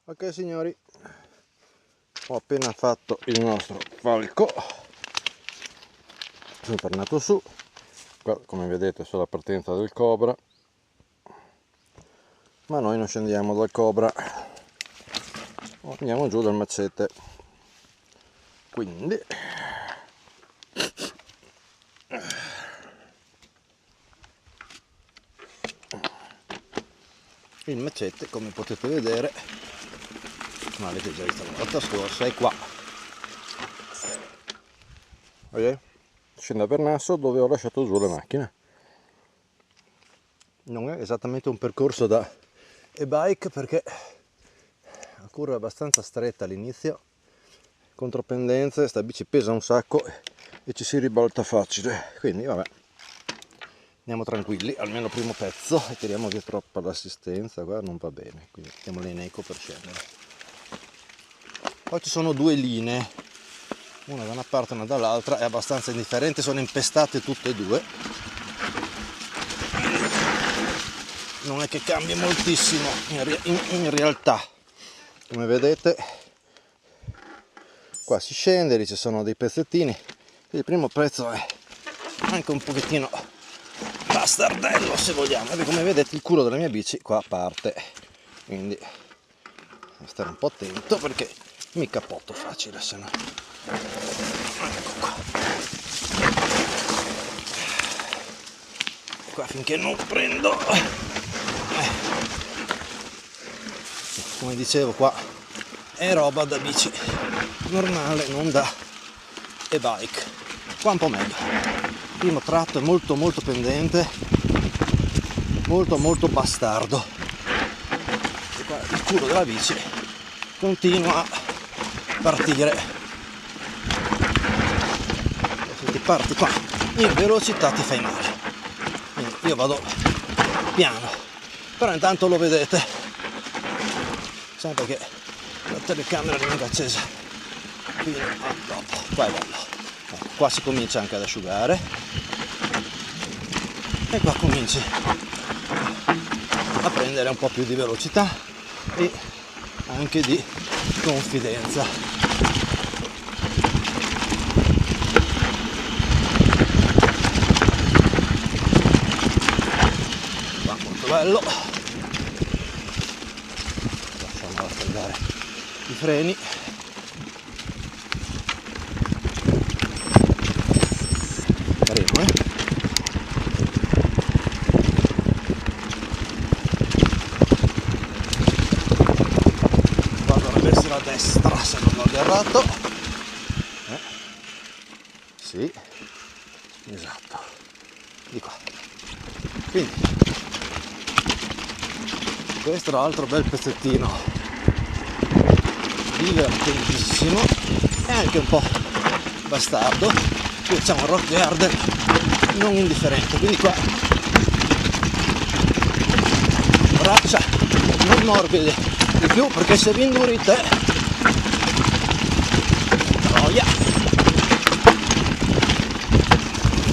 Ok signori, ho appena fatto il nostro falco, sono tornato su, qua come vedete c'è la partenza del Cobra, ma noi non scendiamo dal Cobra, andiamo giù dal macete, quindi il macete, come potete vedere, ma avete già visto la volta scorsa, è qua. Ok? Scendo a Bernasso dove ho lasciato giù la macchina. Non è esattamente un percorso da e-bike perché la curva è abbastanza stretta all'inizio, contropendenze, sta bici pesa un sacco e ci si ribalta facile, quindi vabbè, andiamo tranquilli, almeno primo pezzo, e tiriamo via troppa l'assistenza, qua non va bene, quindi mettiamo l'eneco per scendere. Poi ci sono due linee, una da una parte e una dall'altra, è abbastanza indifferente, sono impestate tutte e due, non è che cambia moltissimo in realtà. Come vedete qua si scende, lì ci sono dei pezzettini, il primo pezzo è anche un pochettino bastardello se vogliamo, e come vedete il culo della mia bici qua parte, quindi devo stare un po' attento perché mi capotto facile, se no. Ecco qua finché non prendo, come dicevo, qua è roba da bici normale, non da e-bike. Qua un po' meglio, il primo tratto è molto pendente, molto bastardo, e qua il culo della bici continua a partire, se ti parti qua in velocità ti fai male, quindi io vado piano, però intanto lo vedete sempre che la telecamera rimanga accesa fino a dopo. Qua è bello, ecco, qua si comincia anche ad asciugare e qua cominci a prendere un po' più di velocità e anche di confidenza. Qua molto bello, lasciamo raffreddare i freni, carino, qua dovrebbe essere a destra se non ho errato, sì, esatto, di qua, quindi questo è l'altro bel pezzettino divertentissimo e anche un po' bastardo. Qui c'è un rock garden non indifferente, quindi qua braccia non morbide di più, perché se vi indurite troia,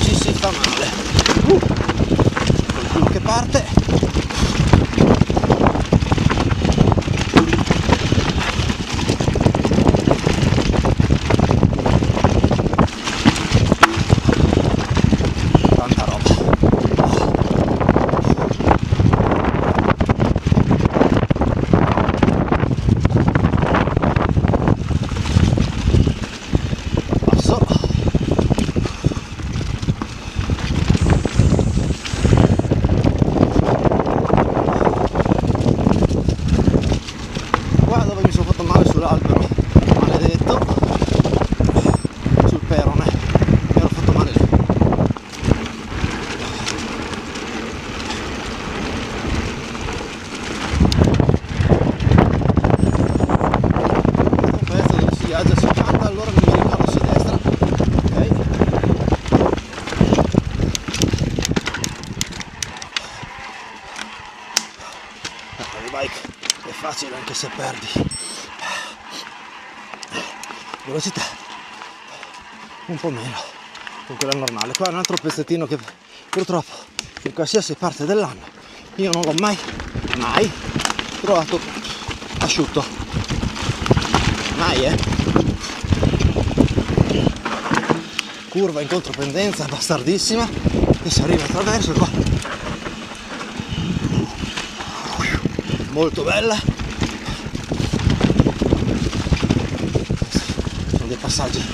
ci si fa male, col culo che parte. Qua dove mi sono fatto male sull'albero maledetto, sul perone, mi ero fatto male lì. Un pezzo dove si viaggia a 50, allora non mi ricordo se destra, ok? L'e-bike è facile anche se perdi velocità, un po' meno con quella normale. Qua è un altro pezzettino che purtroppo in qualsiasi parte dell'anno io non l'ho mai trovato asciutto. Mai, curva in contropendenza bastardissima e si arriva attraverso qua, molto bella. Sono dei passaggi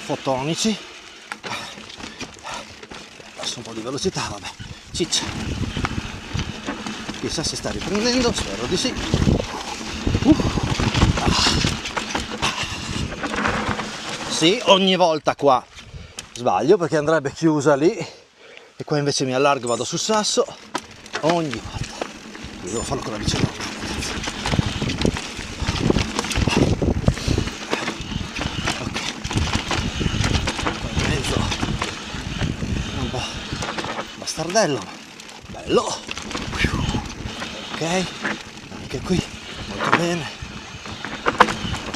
fotonici, passo un po' di velocità, vabbè, ciccia, chissà se sta riprendendo, spero di sì. Sì, ogni volta qua sbaglio perché andrebbe chiusa lì e qua invece mi allargo, vado sul sasso ogni volta. Io devo farlo con la bici normale, ragazzi. Ok, qua in mezzo è un po' bastardello, ma bello. Ok, anche qui molto bene,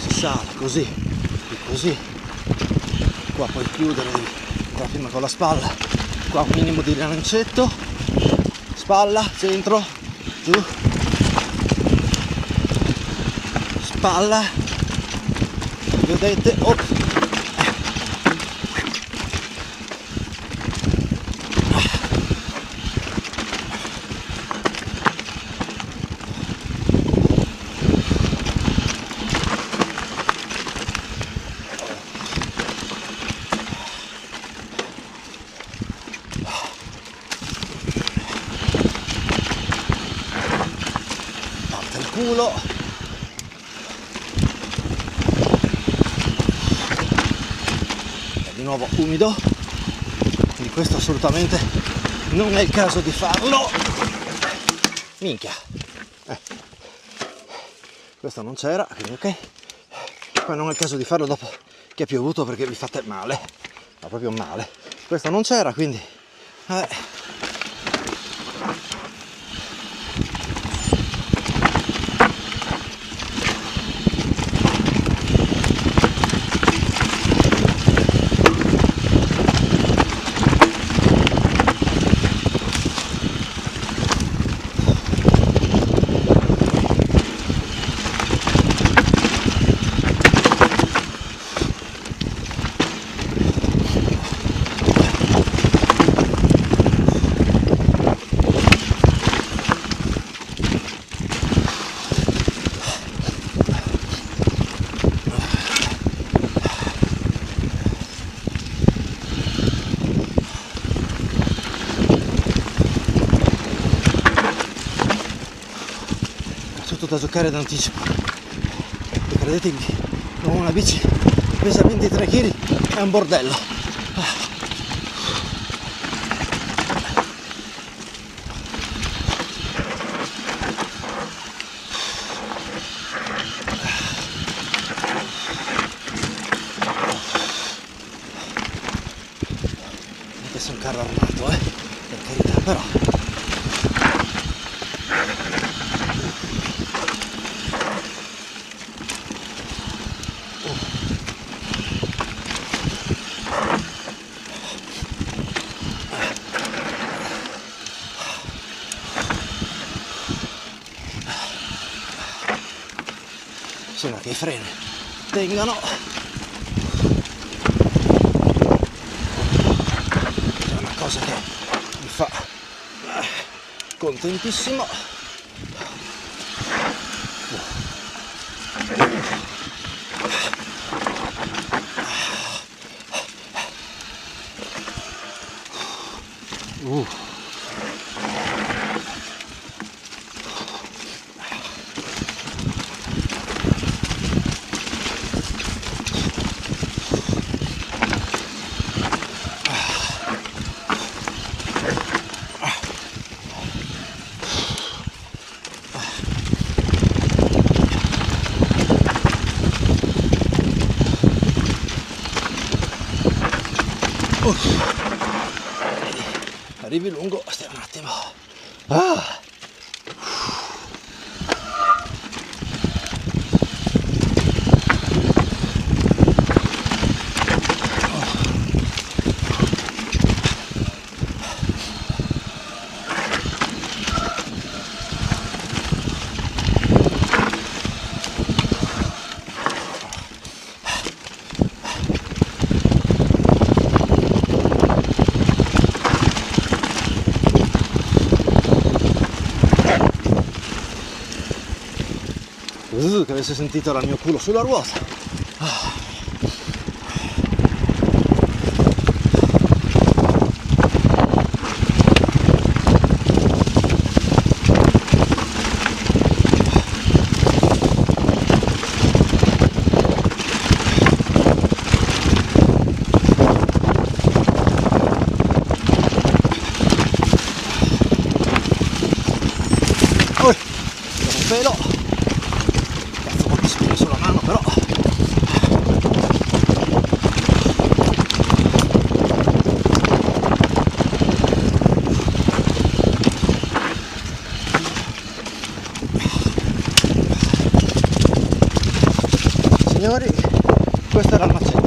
si sale così, così. Qua puoi chiudere, devi entrare prima con la spalla, qua un minimo di rilancetto, spalla, centro, giù, spalla, vedete, op. Culo, è di nuovo umido, quindi questo assolutamente non è il caso di farlo. Minchia, questo non c'era, quindi ok, poi non è il caso di farlo dopo che è piovuto perché vi fate male, ma proprio male. Questo non c'era, quindi da giocare d'anticipo e credetemi, con una bici che pesa 23 kg è un bordello. Anche se è un carro armato, per carità, però sembra che i freni tengano. È una cosa che mi fa contentissimo. Arrivi lungo, stai un attimo. Che avesse sentito il mio culo sulla ruota. Un pelo, cazzo, quanto spina sulla mano però. Signori, questo era il macello.